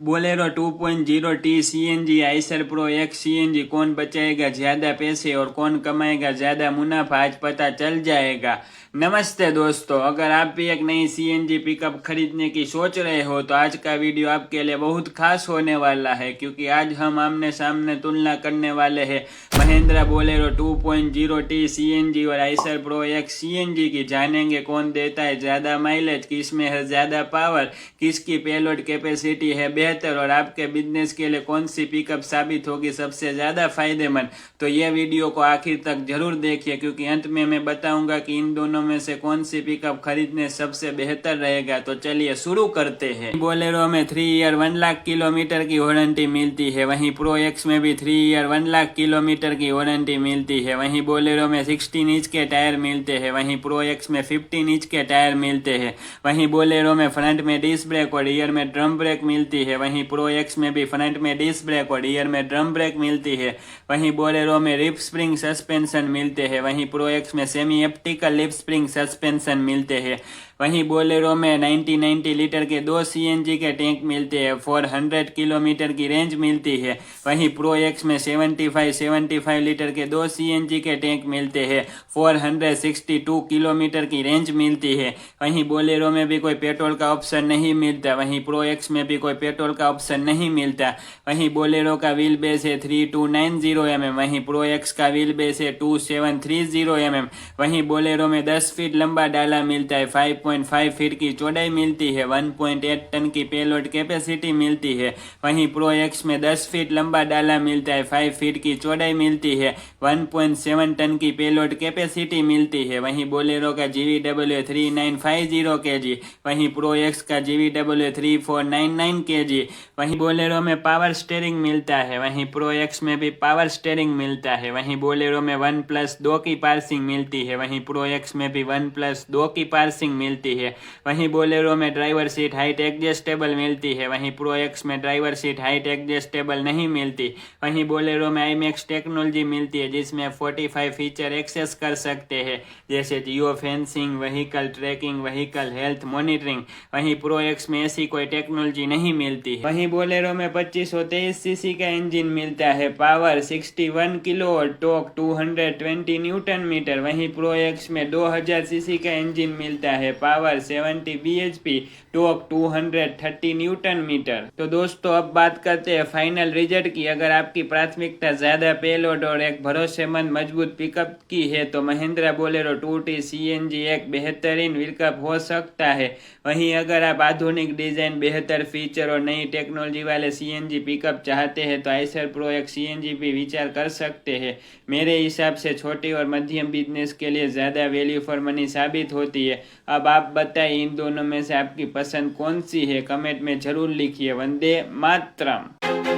Bolero 2.0 T CNG Eicher pro x CNG कौन बचाएगा ज्यादा पैसे और कौन कमाएगा ज्यादा मुनाफा, आज पता चल जाएगा। नमस्ते दोस्तों, अगर आप भी एक नई सीएनजी पिकअप खरीदने की सोच रहे हो तो आज का वीडियो आपके लिए बहुत खास होने वाला है, क्योंकि आज हम आमने सामने तुलना करने वाले हैं महिंद्रा बोलेरो 2.0 टी सीएनजी और आइसर प्रो एक्स सीएनजी की। जानेंगे कौन देता है ज्यादा माइलेज, किसमें है ज्यादा पावर, किसकी पेलोड कैपेसिटी है बेहतर और आपके बिजनेस के लिए कौन सी पिकअप साबित होगी सबसे ज्यादा फायदेमंद। तो ये वीडियो को आखिर तक जरूर देखिए, क्योंकि अंत में मैं बताऊंगा कि इन दोनों में से कौन सी पिकअप खरीदने सबसे बेहतर रहेगा। तो चलिए शुरू करते हैं। बोलेरो में 3 ईयर 1 लाख किलोमीटर की वारंटी मिलती है, वहीं प्रो एक्स में भी 3 ईयर 1 लाख किलोमीटर की वारंटी मिलती है। वहीं बोलेरो में 16 इंच के टायर मिलते हैं, वहीं प्रो एक्स में 15 इंच के टायर मिलते हैं। वहीं बोलेरो में फ्रंट में डिस्क ब्रेक और रियर में ड्रम ब्रेक मिलती है, वहीं प्रो एक्स में भी फ्रंट में डिस्क ब्रेक और रियर में ड्रम ब्रेक मिलती है। वहीं बोलेरो में लिप स्प्रिंग सस्पेंशन मिलते हैं, वहीं प्रो एक्स में सेमी एप्टिकल लिप स्प्रिंग सस्पेंशन मिलते हैं। वहीं बोलेरो में 90 लीटर के 2 सीएनजी के टैंक मिलते हैं, 400 किलोमीटर की रेंज मिलती है। वहीं प्रो एक्स में 75 लीटर के 2 सीएनजी के टैंक मिलते हैं, 462 किलोमीटर की रेंज मिलती है। वहीं बोलेरो में भी कोई पेट्रोल का ऑप्शन नहीं मिलता, वहीं प्रो एक्स में भी कोई पेट्रोल का ऑप्शन नहीं मिलता। वहीं बोलेरो का व्हील बेस है 3290 mm, वहीं प्रो एक्स का व्हील बेस है 2730 mm। वहीं बोलेरो में 10 फीट लंबा डाला मिलता है, 5.5 फीट की चौड़ाई मिलती है, 1.8 टन की पेलोड कैपेसिटी मिलती है। वहीं प्रो एक्स में 10 फीट लंबा डाला मिलता है, 5 फीट की चौड़ाई मिलती है, 1.7 टन की पेलोड कैपेसिटी मिलती है। वहीं बोलेरो का GVW 3950 kg, वहीं प्रो एक्स का GVW 3499 kg। वहीं बोलेरो में पावर स्टीयरिंग मिलता है, वहीं प्रो एक्स में भी पावर स्टीयरिंग मिलता है। वहीं बोलेरो में 1+2 की पार्सिंग मिलती है, वहीं प्रो एक्स में भी 1+2 की पार्सिंग मिलती है। वहीं बोलेरो में ड्राइवर सीट हाइट एडजस्टेबल मिलती है, वहीं प्रो एक्स में ड्राइवर सीट हाइट एडजस्टेबल नहीं मिलती। वहीं बोलेरो में IMAX टेक्नोलॉजी मिलती है, जिसमें 45 फीचर एक्सेस कर सकते हैं, जैसे geo fencing, vehicle tracking, vehicle health monitoring. वहीं प्रो एक्स में ऐसी कोई टेक्नोलॉजी नहीं मिलती है। वहीं बोलेरो में 2523 सीसी का इंजन मिलता है, पावर 61 किलो और टॉर्क 220 न्यूटन मीटर। वहीं प्रो एक्स में 2000 सीसी का इंजन मिलता है, power 70 bhp, torque 230 newton metre. तो दोस्तों अब बात करते हैं फाइनल रिजल्ट की। अगर आपकी प्राथमिकता ज्यादा पेलोड और एक भरोसेमंद मजबूत पिकअप की है तो महिंद्रा बोलेरो 2T सीएनजी एक बेहतरीन विकल्प हो सकता है। वहीं अगर आप आधुनिक डिजाइन, बेहतर फीचर और नई टेक्नोलॉजी वाले सीएनजी पिकअप चाहते हैं तो आइसर प्रो एक सीएनजी पे विचार कर सकते हैं। मेरे हिसाब से छोटी और मध्यम बिजनेस के लिए ज्यादा वैल्यू फॉर मनी साबित होती है। अब आप बताइए इन दोनों में से आपकी पसंद कौन सी है, कमेंट में जरूर लिखिए। वंदे मातरम।